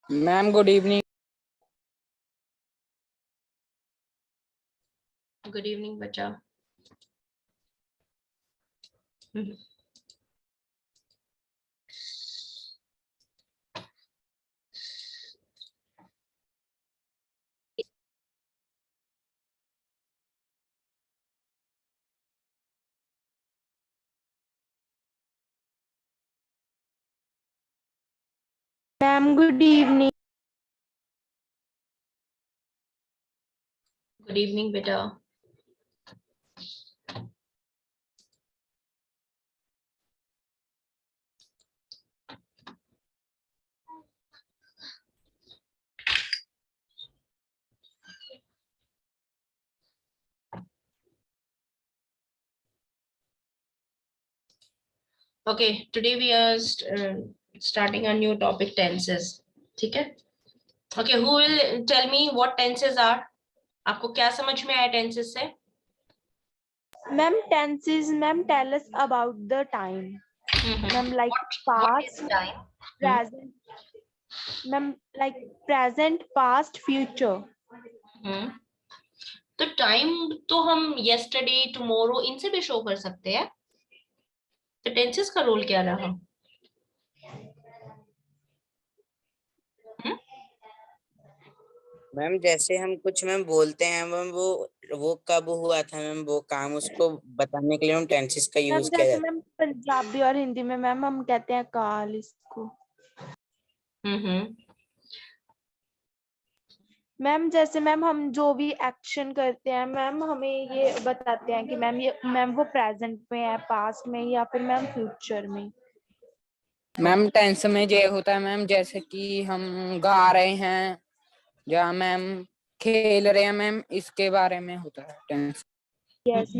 Ma'am good evening. Good evening बच्चा। Ma'am good evening. Good evening बेटा। Okay, today we are starting a new topic, tenses. ठीक है? Okay, who will tell me what tenses are? आपको क्या समझ में आया tenses से? Ma'am tenses ma'am tell us about the time. Ma'am like What is past, time? present. Ma'am like present, past, future. तो time तो हम yesterday, tomorrow इनसे भी शो कर सकते हैं। तो टेंसेस का रोल क्या रहा? मैम जैसे हम कुछ मैम बोलते हैं मैम वो कब हुआ था मैम वो काम उसको बताने के लिए हम टेंसेस का मैम यूज किया जैसे जाता मैम पंजाबी और हिंदी में मैम हम कहते हैं काल इसको। मैम जैसे मैम हम जो भी एक्शन करते हैं मैम हमें ये बताते हैं कि मैम वो प्रेजेंट में है, पास्ट में या फिर मैम फ्यूचर में। मैम टेंस में ये होता है मैम जैसे कि हम गा रहे हैं या मैम खेल रहे हैं मैम इसके बारे में होता है टेंस। यस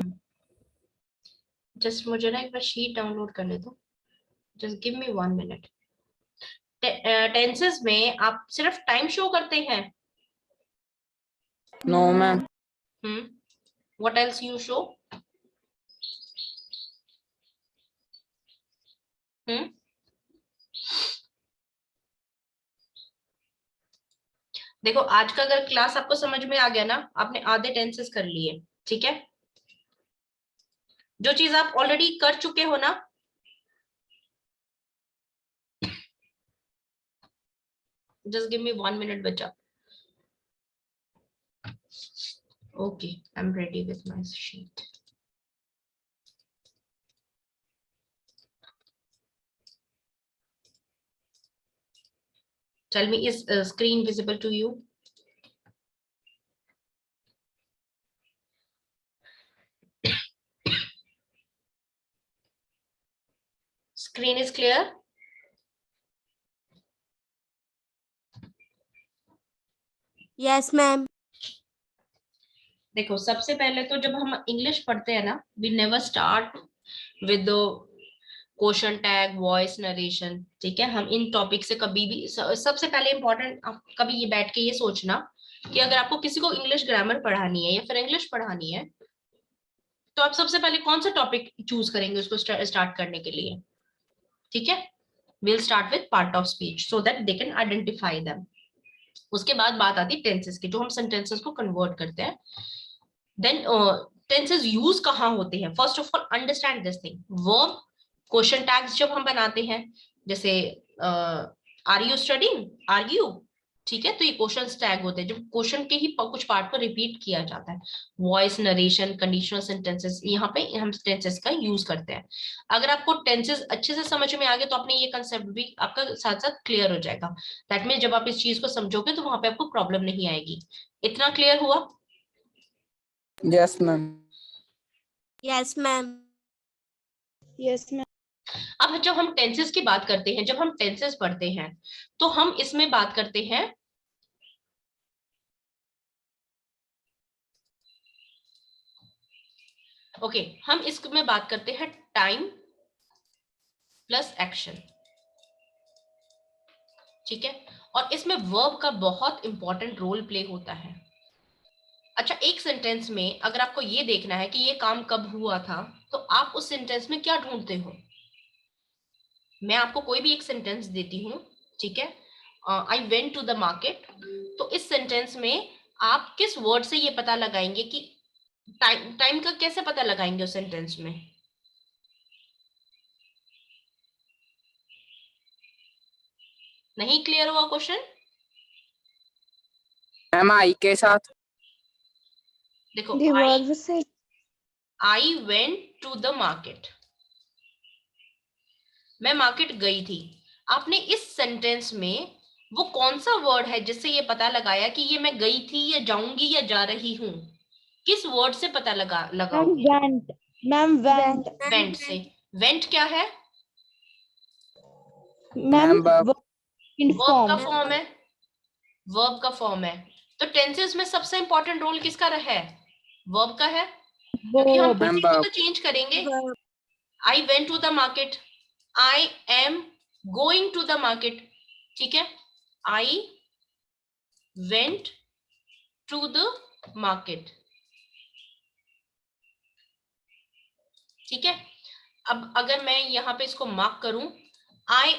जस्ट मुझे ना एक बार शीट डाउनलोड करने दो। Just give me 1 minute. Tenses में आप सिर्फ टाइम शो करते हैं? No ma'am. What else you show? देखो, आज का अगर क्लास आपको समझ में आ गया ना, आपने आधे टेंसेस कर लिए। ठीक है? जो चीज आप ऑलरेडी कर चुके हो ना, जस्ट गिव मी 1 मिनट बच्चा। Okay, I am ready with my sheet. Tell me, is screen visible to you? Screen is clear? Yes ma'am. देखो, सबसे पहले तो जब हम इंग्लिश पढ़ते हैं ना, we never start with the question tag, voice narration. ठीक है? हम इन टॉपिक से कभी भी सबसे पहले इंपॉर्टेंट, कभी ये बैठ के ये सोचना कि अगर आपको किसी को इंग्लिश ग्रामर पढ़ानी है या फिर इंग्लिश पढ़ानी है, तो आप सबसे पहले कौन सा टॉपिक चूज करेंगे उसको स्टार्ट करने के लिए? ठीक है? we'll start with part of speech so that they can identify them. उसके बाद बात आती है टेंसेस की, जो हम सेंटेंसेस को कन्वर्ट करते हैं। देन टेंसेस यूज कहाँ होते हैं? First of all understand this thing. Verb, question tags जब हम बनाते हैं, जैसे are you studying, are you, ठीक है, तो ये क्वेश्चन टैग होते हैं जब क्वेश्चन के ही कुछ पार्ट को रिपीट किया जाता है। वॉइस नरेशन, कंडीशनल सेंटेंसेस, यहाँ पे हम टेंसेस का यूज करते हैं। अगर आपको टेंसेस अच्छे से समझ में आ गए तो आपने ये कंसेप्ट भी आपका साथ साथ क्लियर हो जाएगा। दैट मीन जब आप इस चीज को समझोगे तो वहां पे आपको प्रॉब्लम नहीं आएगी। इतना क्लियर हुआ? Yes ma'am. Yes ma'am. Yes ma'am. अब जब हम टेंसेस की बात करते हैं, जब हम टेंसेस पढ़ते हैं, तो हम इसमें बात करते हैं हम इसमें बात करते हैं टाइम प्लस एक्शन। ठीक है? और इसमें वर्ब का बहुत इंपॉर्टेंट रोल प्ले होता है। अच्छा, एक सेंटेंस में अगर आपको ये देखना है कि ये काम कब हुआ था, तो आप उस सेंटेंस में क्या ढूंढते हो? मैं आपको कोई भी एक सेंटेंस देती हूँ, ठीक है, I went to the market, तो इस सेंटेंस में आप किस वर्ड से ये पता लगाएंगे कि टाइम का कैसे पता लगाएंगे उस सेंटेंस में? नहीं क्लियर हुआ क्वेश्चन? मैम आई के साथ। देखो, The verb से I went to the market, मैं मार्केट गई थी। आपने इस सेंटेंस में वो कौन सा वर्ड है जिससे ये पता लगाया कि ये मैं गई थी या जाऊंगी या जा रही हूं? किस वर्ड से पता लगाओगे? went, मैम went, वेंट से। वेंट क्या है? Ma'am verb। वर्ब का inform, फॉर्म है। वर्ब का फॉर्म है। तो टेंसेस में सबसे इंपॉर्टेंट रोल किसका रहा है? वर्ब का है, क्योंकि हम verb, इसी को तो चेंज करेंगे। I went to the market, I am going to the market, ठीक है? I went to the market, ठीक है? अब अगर मैं यहां पे इसको मार्क करूं, I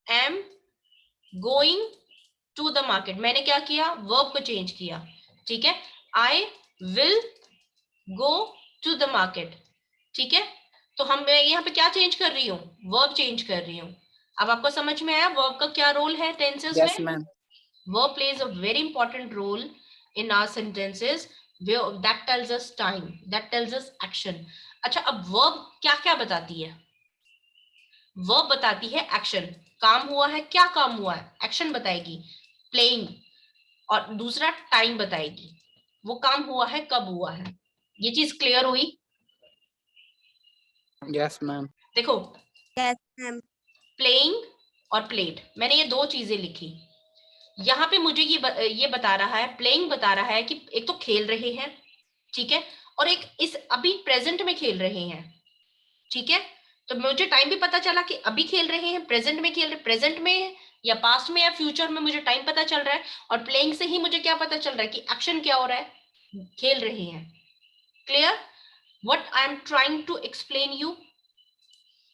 am going to the market, मैंने क्या किया? वर्ब को चेंज किया, ठीक है? I will go to the market, ठीक है? तो मैं यहाँ पे क्या चेंज कर रही हूँ? वर्ब चेंज कर रही हूँ। अब आपको समझ में आया वर्ब का क्या रोल है टेंसेस यस में? Ma'am. Verb plays a very important role in our sentences that tells us time, that tells us action. अच्छा, अब verb क्या क्या बताती है? Verb बताती है action, काम हुआ है, क्या काम हुआ है, action बताएगी, playing, और दूसरा time बताएगी, वो काम हुआ है कब हुआ है। ये चीज क्लियर हुई? Yes ma'am. देखो, Yes, ma'am. playing और played, मैंने ये दो चीजें लिखी। यहाँ पे मुझे ये बता रहा है, प्लेइंग बता रहा है कि एक तो खेल रहे हैं, ठीक है, और एक इस अभी प्रेजेंट में खेल रहे हैं, ठीक है? तो मुझे टाइम भी पता चला कि अभी खेल रहे हैं, प्रेजेंट में खेल रहे, प्रेजेंट में या पास्ट में या फ्यूचर में, मुझे टाइम पता चल रहा है। और प्लेइंग से ही मुझे क्या पता चल रहा है कि एक्शन क्या हो रहा है, खेल रहे हैं। Clear? What I am trying to explain you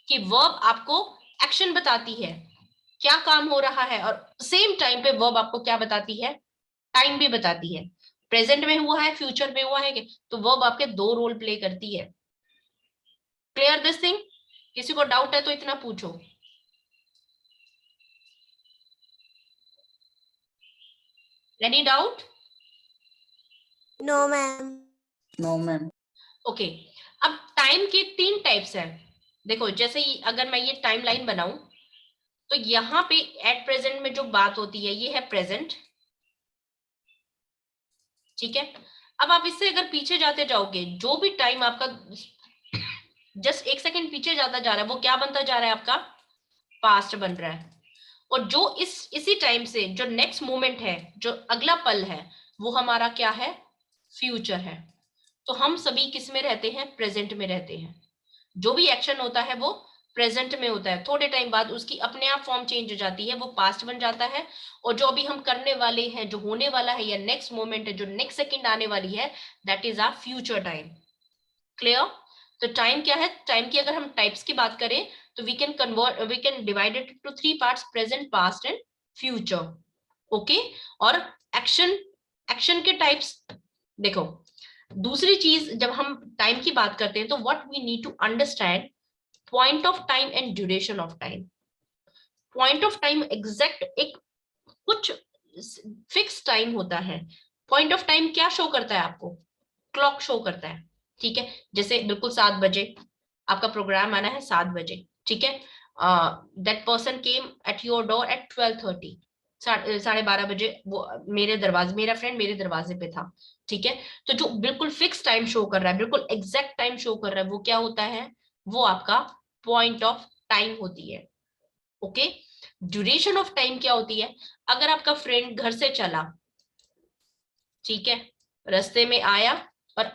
कि वर्ब आपको एक्शन बताती है, क्या काम हो रहा है, और सेम टाइम पे वर्ब आपको क्या बताती है? टाइम भी बताती है। प्रेजेंट में हुआ है, फ्यूचर में हुआ है, तो वर्ब आपके दो रोल प्ले करती है। Clear this thing? किसी को डाउट है तो इतना पूछो। Any doubt? No, ma'am. No ma'am. Okay, अब टाइम के तीन टाइप्स हैं। देखो, जैसे अगर मैं ये टाइम लाइन बनाऊं, तो यहाँ पे एट प्रेजेंट में जो बात होती है ये है प्रेजेंट, ठीक है? अब आप इससे अगर पीछे जाते जाओगे, जो भी टाइम आपका जस्ट एक सेकंड पीछे जाता जा रहा है, वो क्या बनता जा रहा है? आपका पास्ट बन रहा है। और जो इसी टाइम से जो नेक्स्ट मोमेंट है, जो अगला पल है, वो हमारा क्या है? फ्यूचर है। तो हम सभी किस में रहते हैं? प्रेजेंट में रहते हैं। जो भी एक्शन होता है वो प्रेजेंट में होता है, थोड़े टाइम बाद उसकी अपने आप फॉर्म चेंज हो जाती है, वो पास्ट बन जाता है। और जो अभी हम करने वाले हैं, जो होने वाला है, या नेक्स्ट मोमेंट है, जो नेक्स्ट सेकंड आने वाली है, that is our future time. Clear? तो टाइम क्या है? टाइम की अगर हम टाइप्स की बात करें तो we can divide it to three parts: present, past and future. Okay? और एक्शन के टाइप्स देखो, दूसरी चीज जब हम टाइम की बात करते हैं तो what we need to understand point of time and duration of time. Point of time exact एक कुछ फिक्स टाइम होता है। पॉइंट ऑफ टाइम क्या शो करता है आपको? क्लॉक शो करता है, ठीक है? जैसे बिल्कुल 7 बजे आपका प्रोग्राम आना है, 7 बजे, ठीक है? That person came at your door eight 12:30, 12:30 बजे वो मेरा फ्रेंड मेरे दरवाजे पे था, ठीक है? तो जो बिल्कुल फिक्स टाइम शो कर रहा है, बिल्कुल एग्जैक्ट टाइम शो कर रहा है, वो क्या होता है? वो आपका पॉइंट ऑफ टाइम होती है। ओके? ड्यूरेशन ऑफ टाइम क्या होती है? अगर आपका फ्रेंड घर से चला, ठीक है, रास्ते में आया और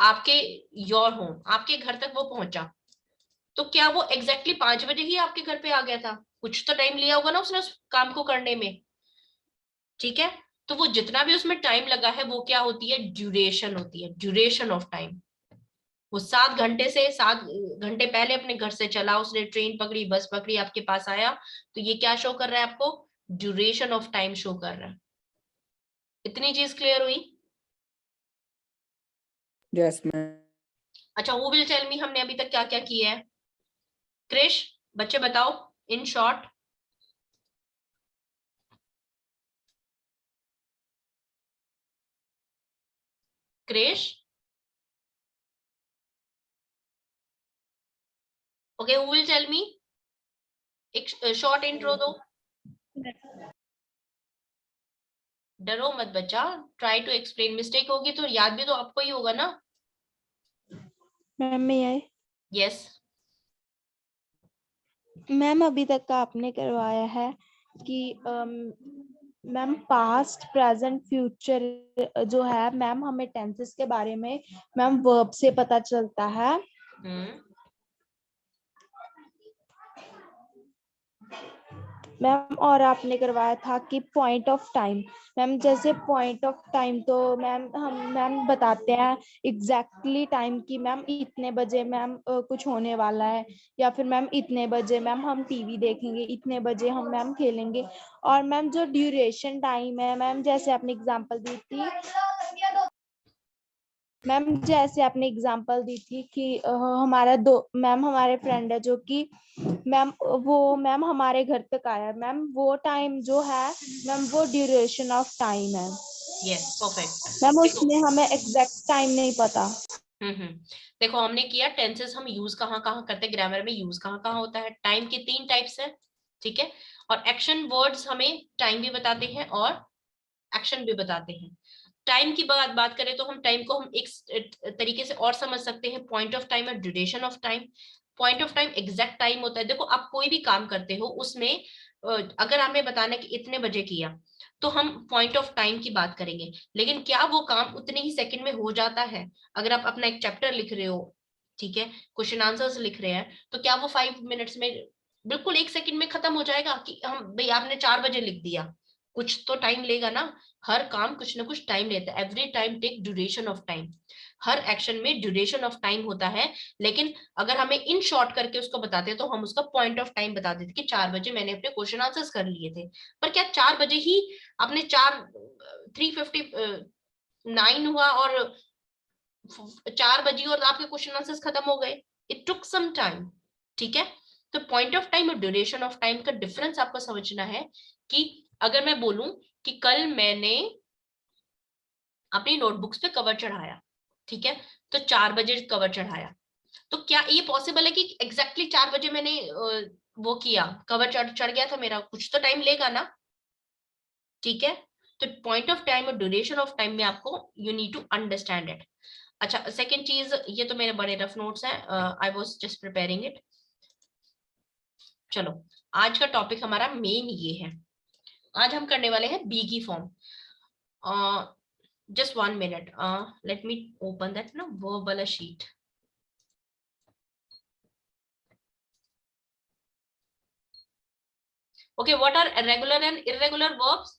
योर होम, आपके घर तक वो पहुंचा, तो क्या वो एग्जैक्टली 5 बजे ही आपके घर पे आ गया था? कुछ तो टाइम लिया होगा ना उसने उस काम को करने में, ठीक है? तो वो जितना भी उसमें टाइम लगा है, वो क्या होती है? ड्यूरेशन होती है, ड्यूरेशन ऑफ टाइम। वो 7 घंटे से 7 घंटे पहले अपने घर से चला, उसने ट्रेन पकड़ी, बस पकड़ी, आपके पास आया, तो ये क्या शो कर रहा है आपको? ड्यूरेशन ऑफ टाइम शो कर रहा है। इतनी चीज क्लियर हुई? Yes ma'am. अच्छा, हु विल टेल मी हमने अभी तक क्या क्या किया है? क्रिश, बच्चे बताओ in short. Krish, okay, who will tell me? एक शॉर्ट इंट्रो दो। डरो मत बच्चा, ट्राई टू एक्सप्लेन। मिस्टेक होगी तो याद भी तो आपको ही होगा ना? मैम में आए यस। मैम अभी तक का आपने करवाया है कि मैम पास्ट प्रेजेंट फ्यूचर जो है मैम हमें टेंसेस के बारे में मैम वर्ब से पता चलता है। मैम और आपने करवाया था कि पॉइंट ऑफ टाइम, मैम जैसे पॉइंट ऑफ टाइम तो मैम बताते हैं एग्जैक्टली टाइम की मैम इतने बजे मैम कुछ होने वाला है, या फिर मैम इतने बजे मैम हम टीवी देखेंगे, इतने बजे हम मैम खेलेंगे। और मैम जो ड्यूरेशन टाइम है मैम जैसे आपने एग्जांपल दी थी मैम जैसे आपने एग्जांपल दी थी कि हमारा दो मैम हमारे फ्रेंड है जो कि मैम वो मैम हमारे घर तक आया मैम, वो टाइम जो है मैम वो ड्यूरेशन ऑफ टाइम है। Yes, perfect. मैम उसमें हमें एग्जैक्ट टाइम नहीं पता। देखो हमने किया टेंसेस हम यूज कहाँ कहाँ करते हैं, ग्रामर में यूज कहाँ कहाँ होता है। टाइम के 3 टाइप्स है, ठीक है। और एक्शन वर्ड्स हमें टाइम भी बताते हैं और एक्शन भी बताते हैं। टाइम की बात करें तो हम टाइम को हम एक तरीके से और समझ सकते हैं, पॉइंट ऑफ टाइम और duration of time. Point of time exact time होता है। देखो आप कोई भी काम करते हो उसमें अगर हमें बताना है कि इतने बजे किया तो हम पॉइंट ऑफ टाइम की बात करेंगे, लेकिन क्या वो काम उतने ही सेकंड में हो जाता है? अगर आप अपना एक चैप्टर लिख रहे हो, ठीक है, क्वेश्चन आंसर्स लिख रहे हैं, तो क्या वो 5 मिनट्स में बिल्कुल 1 सेकंड में खत्म हो जाएगा? कि हम भाई आपने 4 बजे लिख दिया, कुछ तो टाइम लेगा ना। हर काम कुछ ना कुछ टाइम लेता है। Every time take duration of time. हर एक्शन में ड्यूरेशन ऑफ टाइम होता है। लेकिन अगर हमें इन शॉर्ट करके उसको बताते तो हम उसका पॉइंट ऑफ टाइम बता देते कि 4 बजे मैंने अपने क्वेश्चन आंसर्स कर लिए थे। पर क्या 4 बजे ही आपने 3:59 हुआ और 4 बजे और आपके क्वेश्चन आंसर्स खत्म हो गए? इट टुक सम टाइम, ठीक है। तो पॉइंट ऑफ टाइम और ड्यूरेशन ऑफ टाइम का डिफरेंस आपको समझना है कि अगर मैं बोलूं कि कल मैंने अपनी नोटबुक्स पे कवर चढ़ाया, ठीक है, तो 4 बजे कवर चढ़ाया, तो क्या ये पॉसिबल है कि एग्जैक्टली 4 बजे मैंने वो किया, कवर चढ़ गया था मेरा? कुछ तो टाइम लेगा ना, ठीक है। तो पॉइंट ऑफ टाइम और ड्यूरेशन ऑफ टाइम में आपको you need to understand it. अच्छा, सेकंड चीज, ये तो मेरे बड़े रफ नोट्स हैं, I was just preparing it. चलो, आज का टॉपिक हमारा मेन ये है। आज हम करने वाले हैं बी की form. just 1 minute, let me open that verb wala sheet. Okay, what are regular and irregular verbs?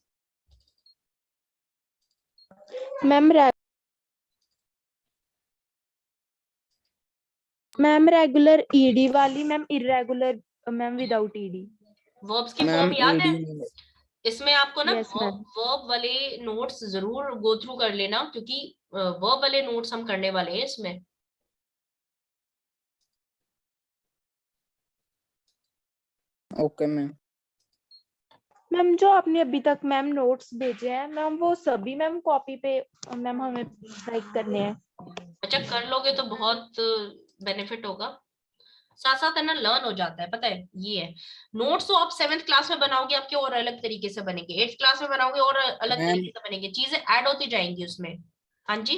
Ma'am regular ED वाली, ma'am irregular ma'am without ED. verbs की फॉर्म याद है? इसमें आपको ना Yes, ma'am. वर्ब वाले notes जरूर go through कर लेना, क्योंकि वर्ब वाले नोट्स हम करने वाले हैं इसमें। Okay ma'am. मैम जो आपने अभी तक मैम नोट्स भेजे हैं मैम वो सभी मैम कॉपी पे मैम हमें टाइप करने हैं। अच्छा, कर लोगे तो बहुत बेनिफिट होगा, साथ साथ है ना लर्न हो जाता है। पता है ये है, नोट्स तो आप 7th क्लास में बनाओगे आपके और अलग तरीके से बनेंगे, 8th क्लास में बनाओगे और अलग तरीके से बनेंगे, चीजें ऐड होती जाएंगी उसमें। हाँ जी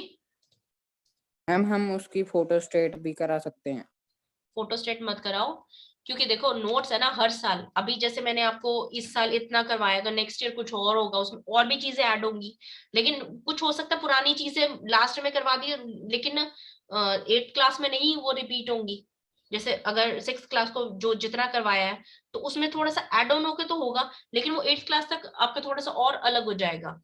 मैम, हम उसकी फोटो स्टेट भी करा सकते हैं। फोटो स्टेट मत कराओ, क्योंकि देखो नोट्स है ना हर साल, अभी जैसे मैंने आपको इस साल इतना करवाया तो नेक्स्ट ईयर कुछ और होगा, उसमें और भी चीजें ऐड होंगी। लेकिन कुछ हो सकता है पुरानी चीजें लास्ट में करवा दी, लेकिन 8th क्लास में नहीं वो रिपीट होंगी। जैसे अगर 6th क्लास को जो जितना करवाया है तो उसमें थोड़ा सा एड ऑन होके तो होगा, लेकिन वो 8th क्लास तक आपका थोड़ा सा और अलग हो जाएगा।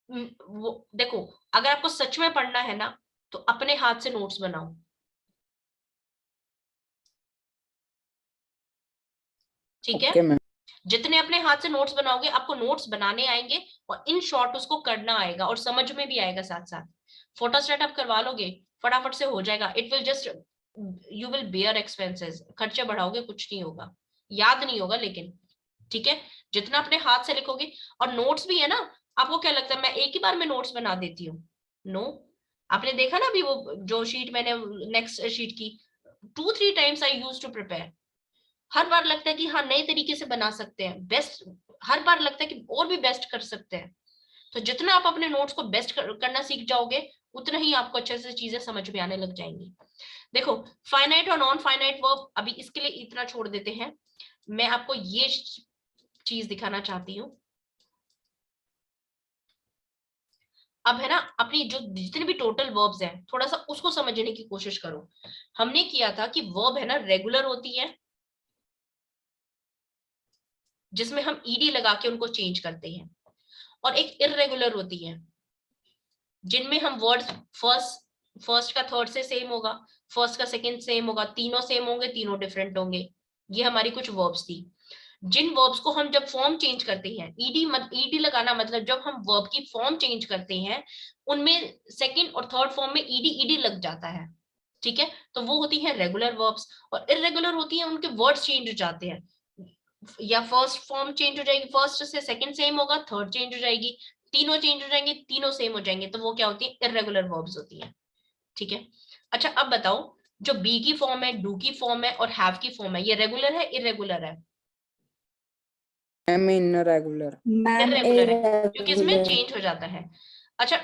वो देखो, अगर आपको सच में पढ़ना है ना तो अपने हाथ से नोट्स बनाओ, ठीक है। Okay ma'am. जितने अपने हाथ से नोट्स बनाओगे आपको नोट्स बनाने आएंगे और इन शॉर्ट उसको करना आएगा और समझ में भी आएगा साथ साथ। फोटोस्टेट आप करवा लोगे फटाफट से हो जाएगा। It will just, you will bear expenses, खर्चे बढ़ाओगे कुछ नहीं होगा, याद नहीं होगा लेकिन, ठीक है। जितना अपने हाथ से लिखोगे, और नोट्स भी है ना, आपको क्या लगता है मैं एक ही बार में नोट्स बना देती हूँ? नो, आपने देखा ना अभी वो जो शीट मैंने नेक्स्ट शीट की 2-3 times I use to prepare. हर बार लगता है कि हाँ नए तरीके से बना सकते हैं बेस्ट, हर बार लगता है कि और भी बेस्ट कर सकते हैं। तो जितना आप अपने नोट्स को बेस्ट करना सीख जाओगे उतना ही आपको अच्छे से चीजें समझ में आने लग जाएंगी। देखो फाइनाइट और नॉन फाइनाइट वर्ब अभी इसके लिए इतना छोड़ देते हैं। मैं आपको ये चीज दिखाना चाहती हूँ। अब है ना अपनी जो जितने भी टोटल वर्ब्स हैं थोड़ा सा उसको समझने की कोशिश करो। हमने किया था कि वर्ब है ना रेगुलर होती है जिसमें हम ईडी लगा के उनको चेंज करते हैं, और एक इररेगुलर होती है जिनमें हम वर्ड्स फर्स्ट का थर्ड से सेम होगा, फर्स्ट का सेकंड सेम होगा, तीनों सेम होंगे, तीनों डिफरेंट होंगे। ये हमारी कुछ वर्ब्स थी। जिन वर्ब्स को हम जब फॉर्म चेंज करते हैं, ईडी लगाना मतलब जब हम वर्ब की फॉर्म चेंज करते हैं उनमें सेकंड और थर्ड फॉर्म में ईडी लग जाता है, ठीक है। तो वो होती है रेगुलर वर्ब्स। और इररेगुलर होती है उनके वर्ड्स चेंज हो जाते हैं, या फर्स्ट फॉर्म चेंज हो जाएगी, फर्स्ट से सेकंड सेम होगा, थर्ड चेंज हो जाएगी, तीनों चेंज हो जाएंगे, तीनों सेम हो जाएंगे, तो वो क्या होती है? इररेगुलर वर्ब्स होती है, ठीक है। अच्छा अब बताओ, जो बी की फॉर्म है, डू की फॉर्म है और हैव की फॉर्म है, ये रेगुलर है इररेगुलर है? Ma'am irregular. मैम इररेगुलर है क्योंकि इसमें irregular। चेंज हो जाता है। अच्छा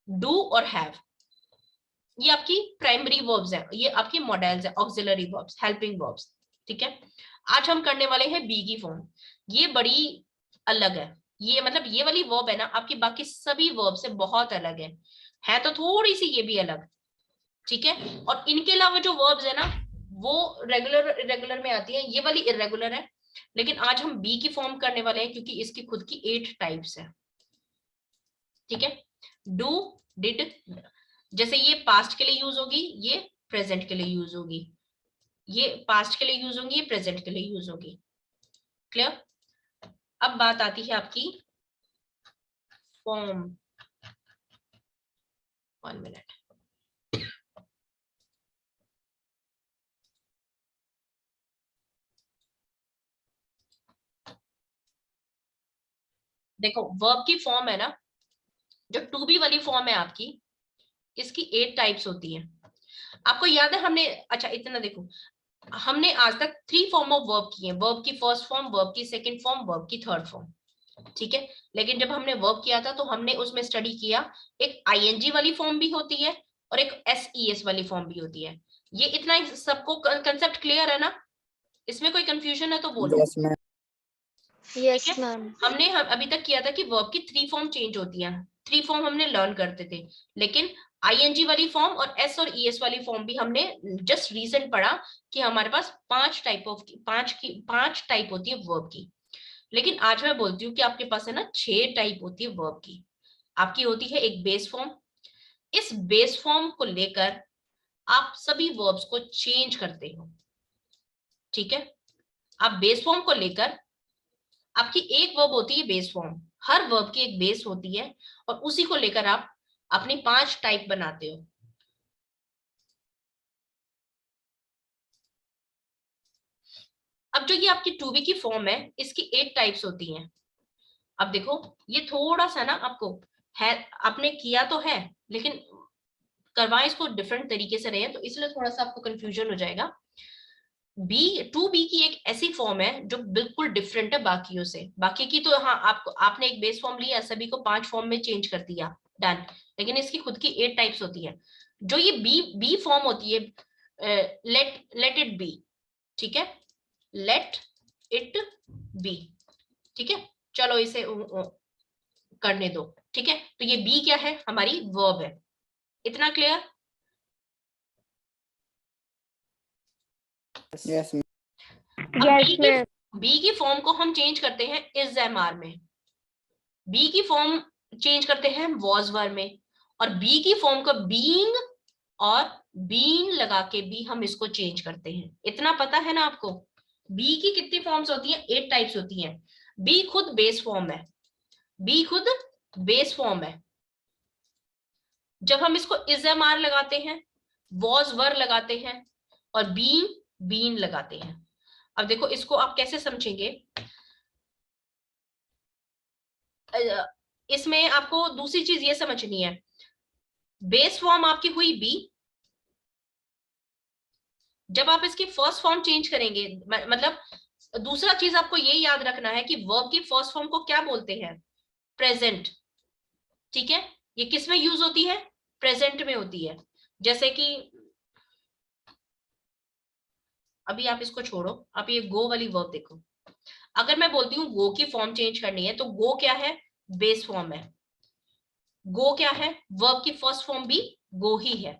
डू और हैव ये आपकी प्राइमरी वर्ब्स है, ये आपकी मॉडल्स है, ऑक्सिलरी वर्ब्स, हेल्पिंग वर्ब्स, ठीक है। आज हम करने वाले हैं बी की फॉर्म। ये बड़ी अलग है, ये मतलब ये वाली वर्ब है ना आपकी बाकी सभी वर्ब से बहुत अलग है तो थोड़ी सी ये भी अलग, ठीक है। और इनके अलावा जो वर्ब्स है ना वो रेगुलर इरेगुलर में आती है, ये वाली इरेगुलर है। लेकिन आज हम बी की फॉर्म करने वाले हैं क्योंकि इसकी खुद की 8 टाइप्स है, ठीक है। डू, डिड, जैसे ये पास्ट के लिए यूज होगी, ये प्रेजेंट के लिए यूज होगी, ये पास्ट के लिए यूज होगी, ये प्रेजेंट के लिए यूज होगी। क्लियर? अब बात आती है आपकी फॉर्म। 1 मिनट। देखो वर्ब की फॉर्म है ना, जो टू बी वाली फॉर्म है आपकी, इसकी 8 टाइप्स होती है। आपको याद है हमने, अच्छा इतना देखो, हमने आज तक 3 फॉर्म ऑफ वर्ब किए, वर्ब की फर्स्ट फॉर्म, वर्ब की सेकंड फॉर्म, वर्ब की थर्ड फॉर्म, ठीक है। लेकिन जब हमने वर्ब किया था तो हमने उसमें स्टडी किया एक आईएनजी वाली फॉर्म भी होती है और एक एसईएस वाली फॉर्म भी होती है। ये इतना सबको कंसेप्ट क्लियर है ना? इसमें कोई कंफ्यूजन है तो बोलो। Yes ma'am. यस ठीक है। मैम। हमने अभी तक किया था कि वर्ब की 3 फॉर्म चेंज होती हैं, 3 फॉर्म हमने लर्न करते थे। लेकिन आईएनजी वाली फॉर्म और एस और ईएस वाली फॉर्म भी हमने जस्ट रीसेंट पढ़ा कि हमारे पास 5 टाइप होती है वर्ब की। लेकिन आज मैं बोलती हूँ कि आपके पास है ना 6 टाइप होती है वर्ब की। आपकी होती है एक बेस फॉर्म, इस बेस फॉर्म को लेकर आप सभी वर्ब्स को चेंज करते हो, ठीक है। आप बेस फॉर्म को लेकर, आपकी एक वर्ब होती है बेस फॉर्म, हर वर्ब की एक बेस होती है और उसी को लेकर आप अपनी 5 टाइप बनाते हो। अब जो ये आपकी टू बी की फॉर्म है इसकी 8 टाइप्स होती हैं। अब देखो ये थोड़ा सा ना आपको है, आपने किया तो है लेकिन करवाएं इसको डिफरेंट तरीके से रहे, तो इसलिए थोड़ा सा आपको कंफ्यूजन हो जाएगा। टू बी की एक ऐसी फॉर्म है जो बिल्कुल डिफरेंट है बाकियों से। बाकी की तो हाँ आपको, आपने एक बेस फॉर्म लिया, सभी को 5 फॉर्म में चेंज कर दिया, डन। लेकिन इसकी खुद की 8 टाइप्स होती है। जो ये बी फॉर्म होती है, लेट इट बी, ठीक है, लेट इट बी, ठीक है। चलो इसे करने दो, ठीक है। तो ये बी क्या है? हमारी वर्ब है। इतना क्लियर? Yes ma'am. अब बी की फॉर्म को हम चेंज करते हैं इज एम आर में, बी की फॉर्म चेंज करते हैं वॉज वर में, और बी की फॉर्म को बीइंग और बीन लगा के भी हम इसको चेंज करते हैं। इतना पता है ना आपको? बी की कितनी फॉर्म्स होती हैं? 8 टाइप्स होती हैं। बी खुद बेस फॉर्म है, बी खुद बेस फॉर्म है। जब हम इसको इज एम आर लगाते हैं, वॉज वर लगाते हैं, और बीन बीन लगाते हैं। अब देखो इसको आप कैसे समझेंगे, इसमें आपको दूसरी चीज ये समझनी है, बेस फॉर्म आपकी हुई बी, जब आप इसकी फर्स्ट फॉर्म चेंज करेंगे, मतलब दूसरा चीज आपको ये याद रखना है कि वर्ब की फर्स्ट फॉर्म को क्या बोलते हैं? प्रेजेंट। ठीक है, ये किस में यूज होती है? प्रेजेंट में होती है। जैसे कि अभी आप इसको छोड़ो, आप ये गो वाली वर्ब देखो। अगर मैं बोलती हूँ गो की फॉर्म चेंज करनी है, तो गो क्या है? बेस फॉर्म है। गो क्या है? वर्ब की फर्स्ट फॉर्म भी गो ही है।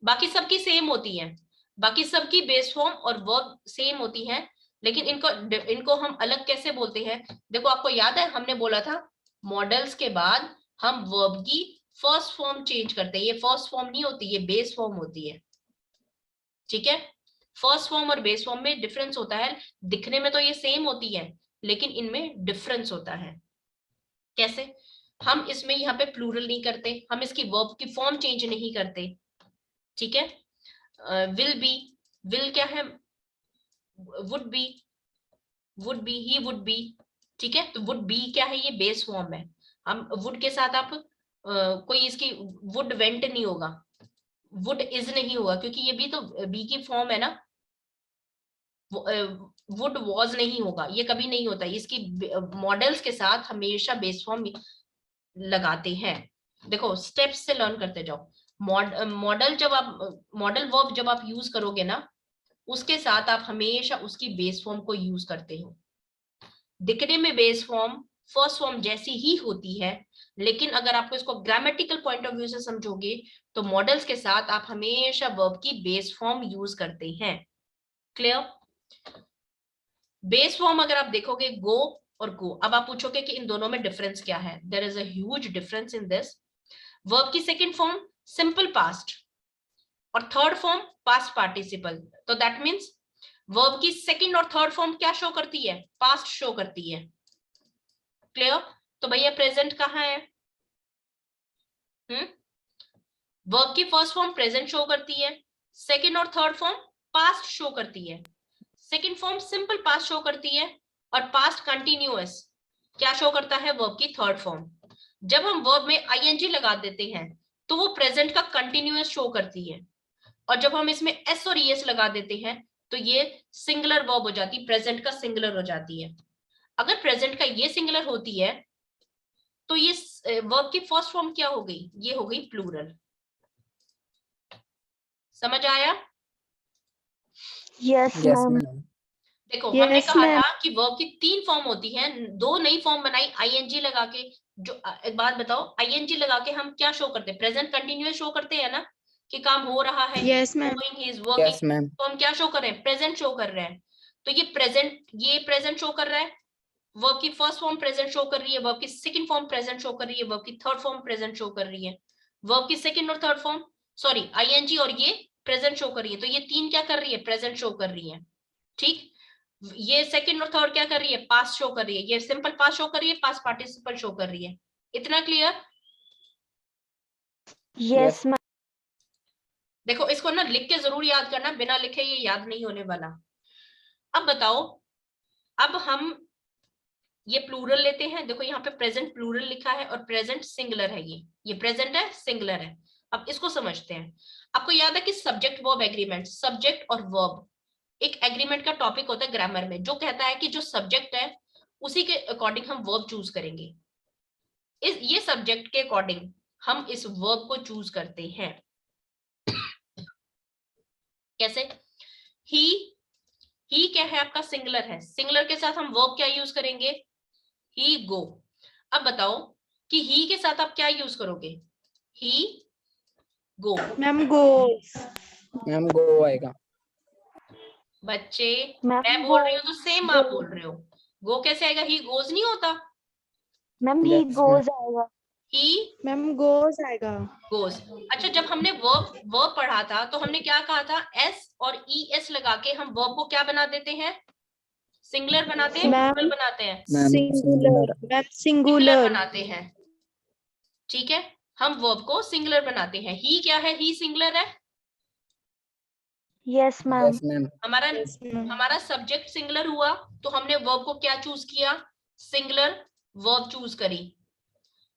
बाकी सबकी सेम होती है, बाकी सबकी बेस फॉर्म और वर्ब सेम होती है, लेकिन इनको हम अलग कैसे बोलते हैं? देखो आपको याद है हमने बोला था मॉडल्स के बाद हम वर्ब की फर्स्ट फॉर्म चेंज करते हैं। ये फर्स्ट फॉर्म नहीं होती, ये बेस फॉर्म होती है। ठीक है, फर्स्ट फॉर्म और बेस फॉर्म में डिफरेंस होता है। दिखने में तो ये सेम होती है, लेकिन इनमें डिफरेंस होता है। कैसे? हम इसमें यहाँ पे प्लूरल नहीं करते, हम इसकी वर्ब की फॉर्म चेंज नहीं करते। ठीक है, विल बी, विल क्या है? Would be, would be, he would be. ठीक है, तो वुड बी क्या है? ये बेस फॉर्म है। हम वुड के साथ आप कोई इसकी वुड वेंट नहीं होगा, वुड इज नहीं होगा, क्योंकि ये भी तो बी की फॉर्म है ना। वुड वॉज नहीं होगा, ये कभी नहीं होता। इसकी मॉडल्स के साथ हमेशा बेस फॉर्म लगाते हैं। देखो स्टेप्स से लर्न करते जाओ। मॉडल जब आप मॉडल वर्ब जब आप यूज करोगे ना, उसके साथ आप हमेशा उसकी बेस फॉर्म को यूज करते हो। दिखने में बेस फॉर्म फर्स्ट फॉर्म जैसी ही होती है, लेकिन अगर आपको इसको ग्रामेटिकल पॉइंट ऑफ व्यू से समझोगे, तो मॉडल्स के साथ आप हमेशा वर्ब की बेस फॉर्म यूज करते हैं। क्लियर? बेस फॉर्म अगर आप देखोगे गो और गो, अब आप पूछोगे कि इन दोनों में डिफरेंस क्या है? There is a huge difference in this. Verb की सेकंड फॉर्म सिंपल पास्ट और थर्ड फॉर्म पास्ट पार्टिसिपल, तो दैट मींस वर्ब की सेकंड और थर्ड फॉर्म क्या शो करती है? पास्ट शो करती है। क्लियर? तो भैया प्रेजेंट कहाँ है? वर्ब की फर्स्ट फॉर्म प्रेजेंट शो करती है, सेकंड और थर्ड फॉर्म पास्ट शो करती है। Second form simple past show करती है, और पास्ट कंटिन्यूअस क्या शो करता है? वर्ब की थर्ड फॉर्म। जब हम वर्ब में आईएनजी लगा देते हैं, तो वो प्रेजेंट का कंटिन्यूअस शो करती है, और जब हम इसमें एस और ईएस लगा देते हैं, तो ये सिंगुलर वर्ब हो जाती है, प्रेजेंट का सिंगुलर हो जाती है। अगर प्रेजेंट का ये सिंगुलर होती है, तो ये वर्ब की फर्स्ट फॉर्म क्या हो गई? ये हो गई प्लूरल। समझ आया? Yes yes ma'am. मैम। देखो हमने यस कहा मैम। था कि वर्ब की 3 फॉर्म होती हैं, 2 नई फॉर्म बनाई आईएनजी लगा के। जो एक बात बताओ, आईएनजी लगा के हम क्या शो करते हैं? प्रेजेंट कंटिन्यूअस शो करते हैं ना, कि काम हो रहा है, yes ma'am. He is working. Yes ma'am. तो हम क्या शो कर रहे हैं? प्रेजेंट शो कर रहे हैं। तो ये प्रेजेंट शो कर रहा है। वर्ब की फर्स्ट फॉर्म प्रेजेंट शो कर रही है, वर्ब की सेकंड फॉर्म प्रेजेंट शो कर रही है, वर्ब की थर्ड फॉर्म प्रेजेंट शो कर रही है। वर्ब की सेकंड और थर्ड फॉर्म, सॉरी आईएनजी और ये प्रेजेंट शो कर रही है, तो ये 3 क्या कर रही है? प्रेजेंट शो कर रही है। ठीक, ये सेकंड और थर्ड क्या कर रही है? पास्ट शो कर रही है। ये सिंपल पास्ट शो कर रही है, पास्ट पार्टिसिपल शो कर रही है। इतना क्लियर? Yes ma'am. देखो इसको ना लिख के जरूर याद करना, बिना लिखे ये याद नहीं होने वाला। अब बताओ, अब हम ये प्लूरल लेते हैं। देखो यहाँ पे प्रेजेंट प्लूरल लिखा है और प्रेजेंट सिंगुलर है। ये प्रेजेंट है, सिंगुलर है। अब इसको समझते हैं। आपको याद है कि सब्जेक्ट वर्ब एग्रीमेंट, सब्जेक्ट और वर्ब एक एग्रीमेंट का टॉपिक होता है ग्रामर में, जो कहता है कि जो सब्जेक्ट है उसी के अकॉर्डिंग हम वर्ब चूज करेंगे। ये सब्जेक्ट के अकॉर्डिंग हम इस वर्ब को चूज करते हैं। कैसे? ही क्या है? आपका सिंगुलर है। सिंगुलर के साथ हम वर्ब क्या यूज करेंगे? ही गो। अब बताओ कि ही के साथ आप क्या यूज करोगे? ही गो। मैम गोस। मैम गो आएगा। बच्चे मैम मैं बोल रही हूँ तो सेम आप बोल रहे हो। गो कैसे आएगा? ही गोज नहीं होता। मैम ही यस मैम। गोज आएगा। he मैम गोज आएगा। goes। अच्छा, जब हमने वर्ब पढ़ा था तो हमने क्या कहा था, s और es लगा के हम वर्ब को क्या बना देते हैं, सिंगुलर बनाते हैं, मैम प्लूरल बनाते हैं, सिंगुलर। Ma'am singular singular. बनाते हैं। ठीक है, हम वर्ब को सिंगुलर बनाते हैं। ही क्या है, ही सिंगुलर है। Yes ma'am. Yes ma'am. हमारा यस मैम। हमारा सब्जेक्ट सिंगुलर हुआ तो हमने वर्ब को क्या चूज किया, सिंगुलर वर्ब चूज करी।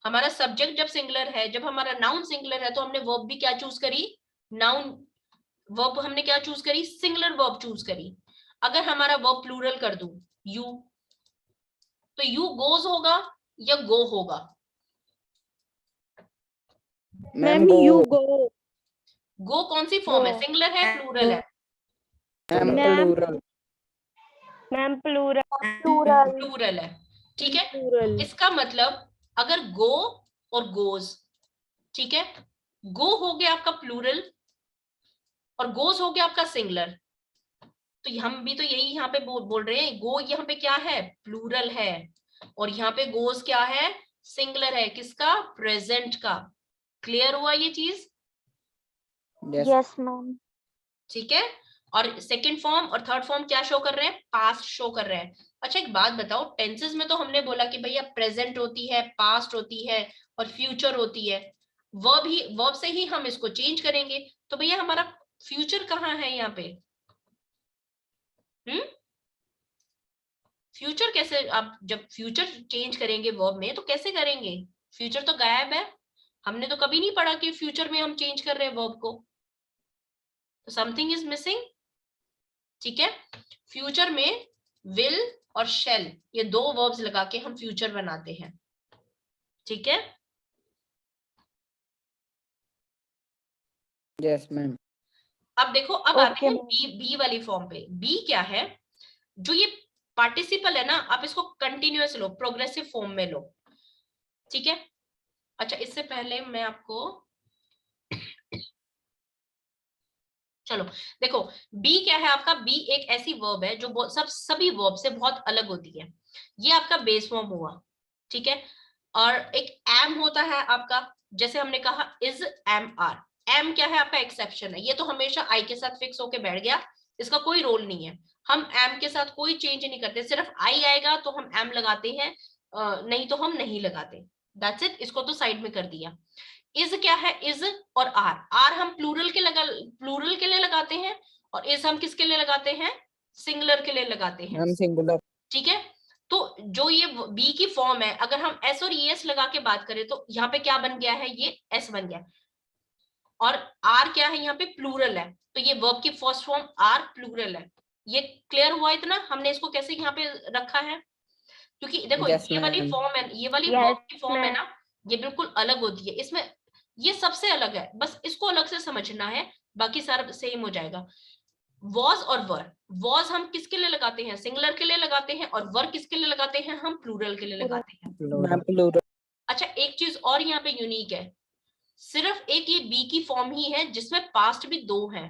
हमारा सब्जेक्ट जब सिंगुलर है, जब हमारा नाउन सिंगुलर है, तो हमने वर्ब भी क्या चूज करी, नाउन वर्ब हमने क्या चूज करी, सिंगुलर वर्ब चूज करी। अगर हमारा वर्ब प्लूरल कर दूं, यू, तो यू गोज होगा या गो होगा, ma'am ma'am you go. Go कौन सी फॉर्म है, गो। सिंगुलर है प्लूरल है, ma'am ma'am plural. Ma'am plural. Plural. Plural है। ठीक है, प्लूरल। इसका मतलब अगर गो और गोज, ठीक है, गो हो गया आपका प्लूरल और गोज हो गया आपका सिंगुलर, तो हम भी तो यही यहाँ पे बोल रहे हैं, गो यहाँ पे क्या है, प्लूरल है, और यहाँ पे गोज क्या है, सिंगुलर है, किसका, प्रेजेंट का। क्लियर हुआ ये चीज? Yes ma'am. ठीक है, और सेकंड फॉर्म और थर्ड फॉर्म क्या शो कर रहे हैं, पास्ट शो कर रहे हैं। अच्छा, एक बात बताओ, टेंसेस में तो हमने बोला कि भैया प्रेजेंट होती है, पास्ट होती है और फ्यूचर होती है, वर्ब से ही हम इसको चेंज करेंगे। तो भैया हमारा फ्यूचर कहाँ है यहाँ पे, फ्यूचर कैसे, आप जब फ्यूचर चेंज करेंगे वर्ब में तो कैसे करेंगे, फ्यूचर तो गायब है, हमने तो कभी नहीं पढ़ा कि फ्यूचर में हम चेंज कर रहे हैं वर्ब को, तो समथिंग इज मिसिंग। ठीक है, फ्यूचर में विल और शेल, ये दो वर्ब्स लगा के हम फ्यूचर बनाते हैं। ठीक है, यस मैम। अब देखो, अब आते ओके हैं बी वाली फॉर्म पे। बी क्या है, जो ये पार्टिसिपल है ना, आप इसको कंटिन्यूअस लो, प्रोग्रेसिव फॉर्म में लो। ठीक है, अच्छा इससे पहले मैं आपको, चलो देखो, बी क्या है आपका, बी एक ऐसी वर्ब है जो सभी वर्ब से बहुत अलग होती है। ये आपका बेस फॉर्म हुआ, ठीक है, और एक एम होता है आपका, जैसे हमने कहा इज, एम, आर। एम क्या है आपका, एक्सेप्शन है, ये तो हमेशा आई के साथ फिक्स होके बैठ गया, इसका कोई रोल नहीं है, हम एम के साथ कोई चेंज नहीं करते, सिर्फ आई आएगा तो हम एम लगाते हैं, नहीं तो हम नहीं लगाते, दैट्स इट, इसको तो साइड में कर दिया। इज क्या है, इज और आर, आर हम प्लूरल के लिए लगाते हैं, और इज हम किसके लिए लगाते हैं, सिंगुलर के लिए लगाते हैं। Ma'am singular. ठीक है, तो जो ये बी की फॉर्म है, अगर हम एस और ईएस लगा के बात करें तो यहाँ पे क्या बन गया है, ये एस बन गया, और आर क्या है, यहाँ पे प्लूरल है, तो ये वर्ब की फर्स्ट फॉर्म आर प्लूरल है। ये क्लियर हुआ इतना, हमने इसको कैसे यहाँ पे रखा है, क्योंकि देखो यस ये वाली मैम। फॉर्म है, ये वाली वर्ब की फॉर्म है ना, ये बिल्कुल अलग होती है, इसमें ये सबसे अलग है, बस इसको अलग से समझना है, बाकी सारा सेम हो जाएगा। वॉज और वर, वॉज हम किसके लिए लगाते हैं, सिंगुलर के लिए लगाते हैं, और वर किसके लिए लगाते हैं, हम प्लूरल के लिए लगाते हैं। Ma'am plural. अच्छा, एक चीज और यहाँ पे यूनिक है, सिर्फ एक ये बी की फॉर्म ही है जिसमें पास्ट भी दो हैं,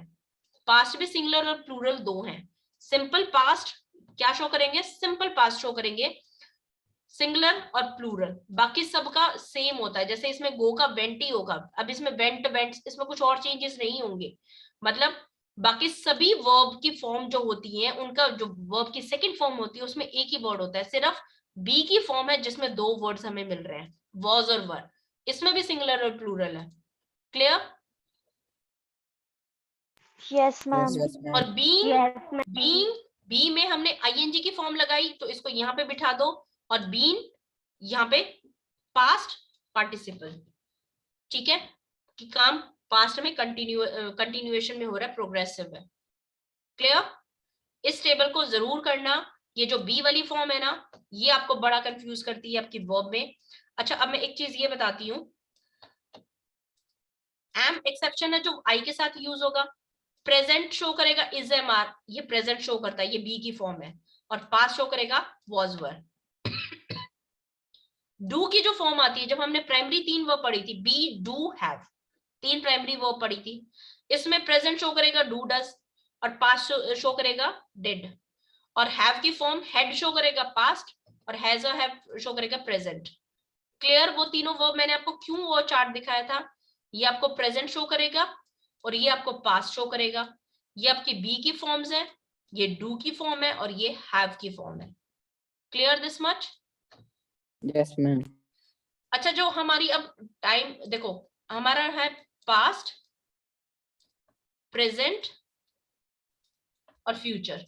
पास्ट भी सिंगुलर और प्लूरल दो हैं। सिंपल पास्ट क्या शो करेंगे, सिंपल पास्ट शो करेंगे, सिंगुलर और प्लूरल, बाकी सबका सेम होता है, जैसे इसमें गो का वेंट ही होगा, अब इसमें वेंट वेंट, इसमें कुछ और चेंजेस नहीं होंगे, मतलब बाकी सभी वर्ब की फॉर्म जो होती है, उनका जो वर्ब की सेकंड फॉर्म होती है उसमें एक ही वर्ड होता है, सिर्फ बी की फॉर्म है जिसमें दो वर्ड्स हमें मिल रहे हैं, वॉज और वर, इसमें भी सिंगुलर और प्लूरल है। क्लियर? Yes ma'am. यस और मैम। बीइंग, बी में हमने आईएनजी की फॉर्म लगाई, तो इसको यहाँ पे बिठा दो, और बीन यहाँ पे पास्ट पार्टिसिपल, ठीक है, कि काम पास्ट में कंटिन्यूएशन में हो रहा है, प्रोग्रेसिव है। क्लियर? इस टेबल को जरूर करना, ये जो बी वाली फॉर्म है ना, ये आपको बड़ा कंफ्यूज करती है आपकी वर्ब में। अच्छा, अब मैं एक चीज ये बताती हूँ, एम एक्सेप्शन है जो आई के साथ यूज होगा, प्रेजेंट शो करेगा इज, एम, आर, ये प्रेजेंट शो करता है, ये बी की फॉर्म है, और पास्ट शो करेगा वॉज, वर। डू की जो फॉर्म आती है, जब हमने प्राइमरी 3 वर्ब पढ़ी थी, be, do, have, 3 primary verb पढ़ी थी, इसमें प्रेजेंट शो करेगा डू, डज, और पास्ट शो करेगा डिड, और हैव की फॉर्म हेड शो करेगा पास्ट, और हैज और हैव शो करेगा प्रेजेंट। क्लियर? वो तीनों वर्ब मैंने आपको क्यों वो चार्ट दिखाया था, ये आपको प्रेजेंट शो करेगा और ये आपको पास्ट शो करेगा। ये आपकी बी की फॉर्म्स है, ये डू की फॉर्म है और ये हैव की फॉर्म है। Clear this much? Yes ma'am. अच्छा, जो हमारी अब टाइम देखो, हमारा है पास्ट, प्रेजेंट और फ्यूचर।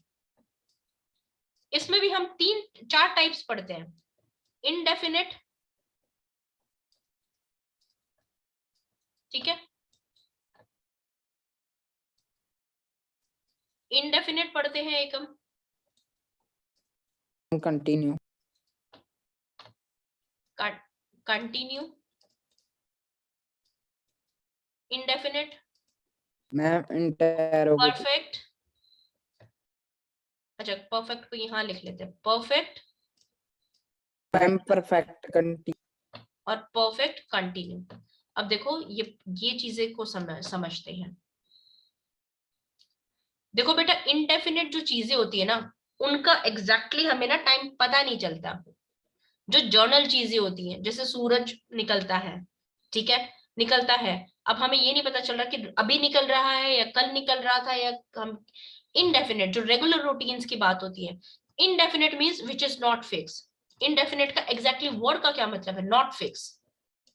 इसमें भी हम 4 टाइप्स पढ़ते हैं। इनडेफिनेट, ठीक है, इनडेफिनेट पढ़ते हैं एक हम, continue. Continue, indefinite, ma'am interrogative. Perfect. अच्छा, परफेक्ट को यहां लिख लेते हैं, परफेक्ट मैम परफेक्ट कंटिन्यू। और परफेक्ट कंटिन्यू। अब देखो ये चीजें को समझते हैं। देखो बेटा, इनडेफिनेट जो चीजें होती है ना, उनका एग्जैक्टली हमें ना टाइम पता नहीं चलता। जो जर्नल चीजें होती हैं, जैसे सूरज निकलता है, ठीक है, निकलता है, अब हमें ये नहीं पता चल रहा कि अभी निकल रहा है या कल निकल रहा था या हम। इनडेफिनेट जो रेगुलर रूटीन्स की बात होती है, indefinite means which is not fix. Indefinite का एग्जैक्टली वर्ड का क्या मतलब है? नॉट फिक्स,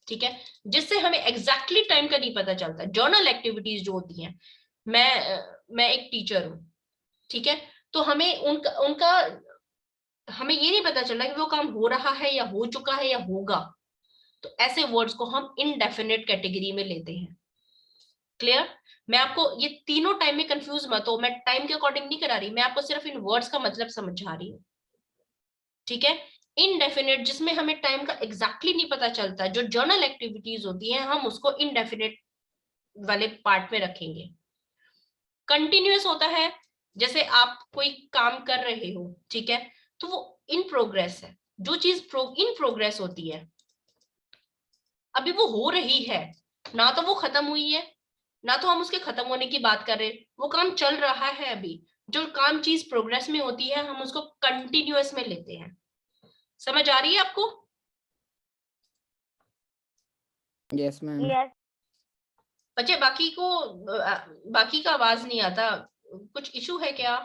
ठीक है, जिससे हमें एग्जैक्टली टाइम का नहीं पता चलता। जर्नल एक्टिविटीज जो होती हैं, मैं एक टीचर हूँ, ठीक है, तो हमें उनका उनका हमें ये नहीं पता चल रहा कि वो काम हो रहा है या हो चुका है या होगा, तो ऐसे वर्ड्स को हम इनडेफिनेट कैटेगरी में लेते हैं। क्लियर? मैं आपको ये तीनों टाइम में कंफ्यूज मत हो, मैं टाइम के अकॉर्डिंग नहीं करा रही, मैं आपको सिर्फ इन वर्ड्स का मतलब समझा रही हूँ, ठीक है। इनडेफिनेट जिसमें हमें टाइम का एग्जैक्टली नहीं पता चलता, जो जर्नल एक्टिविटीज होती हैं, हम उसको इनडेफिनेट वाले पार्ट में रखेंगे। कंटिन्यूअस होता है, जैसे आप कोई काम कर रहे हो, ठीक है, तो वो इन प्रोग्रेस है। जो चीज इन प्रोग्रेस होती है, अभी वो हो रही है, ना तो वो खत्म हुई है, ना तो हम उसके खत्म होने की बात कर रहे हैं, वो काम चल रहा है अभी। जो काम चीज प्रोग्रेस में होती है, हम उसको कंटिन्यूअस में लेते हैं। समझ आ रही है आपको? Yes ma'am. यस बच्चे बाकी का आवाज नहीं आता, कुछ इशू है क्या?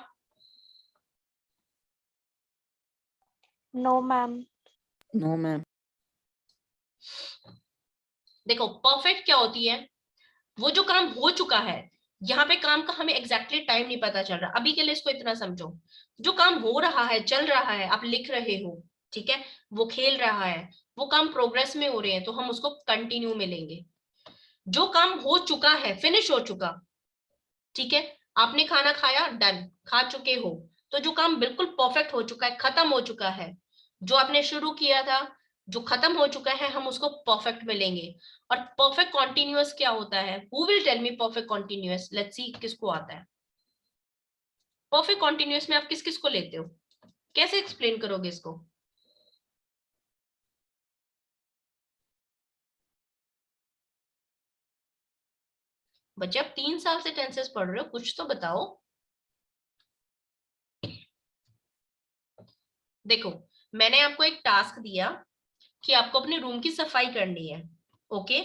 No ma'am. No ma'am. देखो, परफेक्ट क्या होती है? वो जो काम हो चुका है, यहाँ पे काम का हमें एग्जैक्टली टाइम नहीं पता चल रहा, अभी के लिए इसको इतना समझो। जो काम हो रहा है, चल रहा है, आप लिख रहे हो, ठीक है, वो खेल रहा है, वो काम प्रोग्रेस में हो रहे हैं, तो हम उसको कंटिन्यू में लेंगे। जो काम हो चुका है, फिनिश हो चुका, ठीक है, आपने खाना खाया, डन, खा चुके हो, तो जो काम बिल्कुल परफेक्ट हो चुका है, खत्म हो चुका है, जो आपने शुरू किया था, जो खत्म हो चुका है, हम उसको परफेक्ट में लेंगे। और परफेक्ट कॉन्टिन्यूअस क्या होता है? Who will tell me perfect continuous? Let's see किसको आता है। परफेक्ट कॉन्टिन्यूअस में आप किस किस को लेते हो? कैसे एक्सप्लेन करोगे इसको? बच्चे, आप 3 साल से टेंसेस पढ़ रहे हो, कुछ तो बताओ। देखो, मैंने आपको एक टास्क दिया कि आपको अपने रूम की सफाई करनी है। Okay,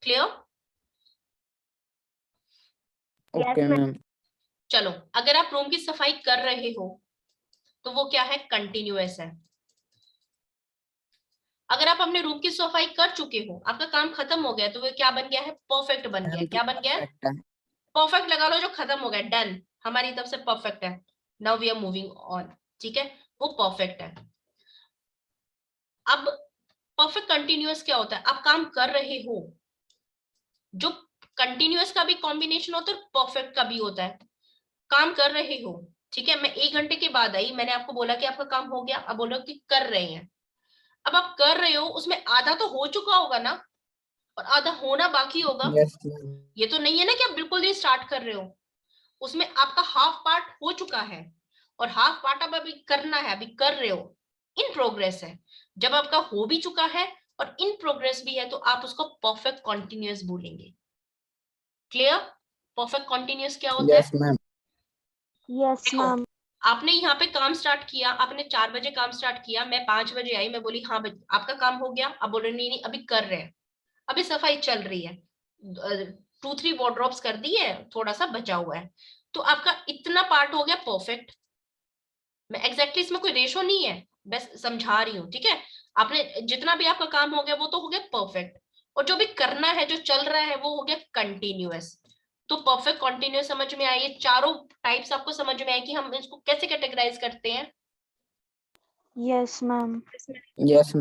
clear? Okay ma'am. चलो, अगर आप रूम की सफाई कर रहे हो तो वो क्या है? कंटिन्यूअस है। अगर आप अपने रूम की सफाई कर चुके हो, आपका काम खत्म हो गया, तो वो क्या बन गया है? परफेक्ट बन गया। मैम तो क्या बन गया है? परफेक्ट है। परफेक्ट लगा लो, जो खत्म हो गया, डन, हमारी तरफ से परफेक्ट है। Now we are moving on, ठीक है, वो परफेक्ट है। अब परफेक्ट कंटिन्यूअस क्या होता है? आप काम कर रहे हो, जो कंटिन्यूअस का भी कॉम्बिनेशन होता है, परफेक्ट का भी होता है। काम कर रहे हो, ठीक है, मैं 1 घंटे के बाद आई, मैंने आपको बोला कि आपका काम हो गया, अब बोलो कि कर रहे हैं। अब आप कर रहे हो, उसमें आधा तो हो चुका होगा ना, और आधा होना बाकी होगा। Yes ma'am. ये तो नहीं है ना कि आप बिल्कुल ही स्टार्ट कर रहे हो, उसमें आपका हाफ पार्ट हो चुका है और हाफ पार्ट अब अभी करना है, अभी कर रहे हो, इन प्रोग्रेस है। जब आपका हो भी चुका है और इन प्रोग्रेस भी है, तो आप उसको परफेक्ट कॉन्टिन्यूअस बोलेंगे। क्लियर? परफेक्ट कॉन्टिन्यूअस क्या होता है? Yes ma'am. यस देखो, मैम। आपने यहाँ पे काम स्टार्ट किया, आपने 4 बजे काम स्टार्ट किया, मैं 5 बजे आई, मैं बोली हाँ आपका काम हो गया, अब बोल रहे नहीं अभी कर रहे हैं, अभी सफाई चल रही है, 2-3 वार्डरोब्स कर दी है, थोड़ा सा बचा हुआ है, तो आपका इतना पार्ट हो गया परफेक्ट। मैं एग्जैक्टली इसमें कोई रेशो नहीं है, बस समझा रही हूँ, ठीक है। आपने जितना भी आपका काम हो गया वो तो हो गया परफेक्ट, और जो भी करना है, जो चल रहा है, वो हो गया कंटिन्यूअस। तो परफेक्ट, कंटिन्यूअस समझ में आई, ये चारों टाइप्स आपको समझ में आए कि हम इसको कैसे कैटेगराइज करते हैं। Yes ma'am. यस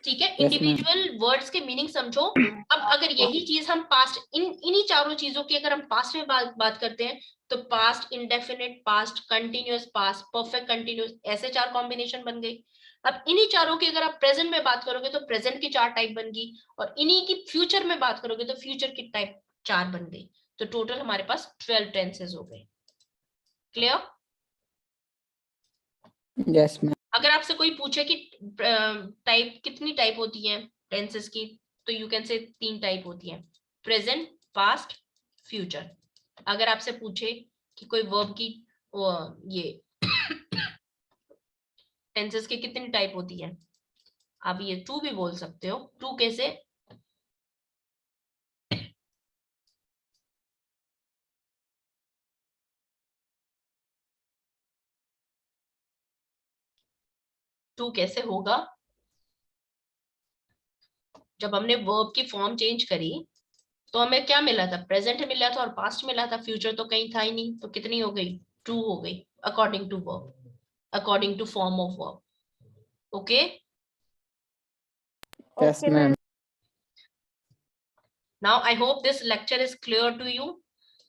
ठीक है, Yes, ma'am. इंडिविजुअल वर्ड्स के मीनिंग समझो। अब अगर यही चीज हम पास्ट, इन्हीं चारों चीजों की अगर हम पास्ट में बात करते हैं, तो past indefinite, past continuous, past perfect continuous, ऐसे 4 कॉम्बिनेशन बन गई। अब इन्हीं चारों की अगर आप प्रेजेंट में बात करोगे तो प्रेजेंट की 4 टाइप बन गई, और इन्हीं की फ्यूचर में बात करोगे तो फ्यूचर की टाइप 4 बन गई। तो टोटल हमारे पास 12 टेंसेस हो गए। क्लियर? Yes, ma'am. अगर आपसे कोई पूछे कि टाइप कितनी टाइप होती है टेंसेस की, तो यू कैन से 3 टाइप होती है, प्रेजेंट, पास्ट, फ्यूचर। अगर आपसे पूछे कि कोई वर्ब की ये टेंसेस की कितनी टाइप होती है, आप ये 2 भी बोल सकते हो। 2 कैसे? टू कैसे होगा? जब हमने वर्ब की फॉर्म चेंज करी तो हमें क्या मिला था? प्रेजेंट मिला था और पास्ट मिला था, फ्यूचर तो कहीं था ही नहीं, तो कितनी हो गई? 2 हो गई, according to verb, according to form of verb. Okay, Yes, Okay, ma'am. Now I hope this lecture is clear to you.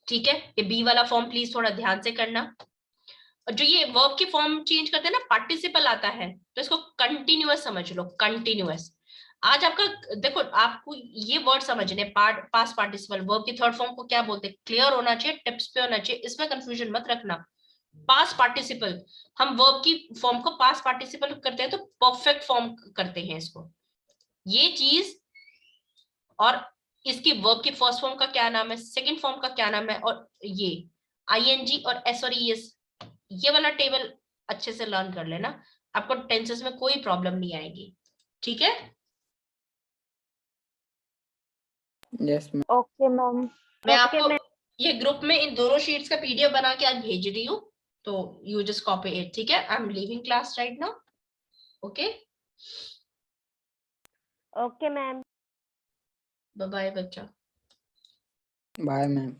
ठीक है, ये बी वाला फॉर्म प्लीज थोड़ा ध्यान से करना। और जो ये वर्ब की फॉर्म चेंज करते हैं ना, पार्टिसिपल आता है, तो इसको कंटिन्यूअस समझ लो, कंटिन्यूअस। आज आपका देखो, आपको ये वर्ड समझने, पास्ट पार्टिसिपल वर्ब की थर्ड फॉर्म को क्या बोलते हैं, क्लियर होना चाहिए, टिप्स पे होना चाहिए, इसमें कंफ्यूजन मत रखना। पास्ट पार्टिसिपल, हम वर्ब की फॉर्म को पास्ट पार्टिसिपल करते हैं तो परफेक्ट फॉर्म करते हैं इसको, ये चीज। और इसकी वर्ब की फर्स्ट फॉर्म का क्या नाम है, सेकंड फॉर्म का क्या नाम है, और ये आईएनजी और एस और ईएस, ये वाला टेबल अच्छे से लर्न कर लेना, आपको टेंसेस में कोई प्रॉब्लम नहीं आएगी। ठीक है, Yes, ma'am. Okay ma'am. मैं आपको ये ग्रुप में इन दोनों शीट्स का पीडीएफ बना के आज भेज रही हूँ, तो यू जस्ट कॉपी इट। ठीक है, I am leaving class right now. Okay, okay ma'am. Bye bye बच्चा। Bye, ma'am.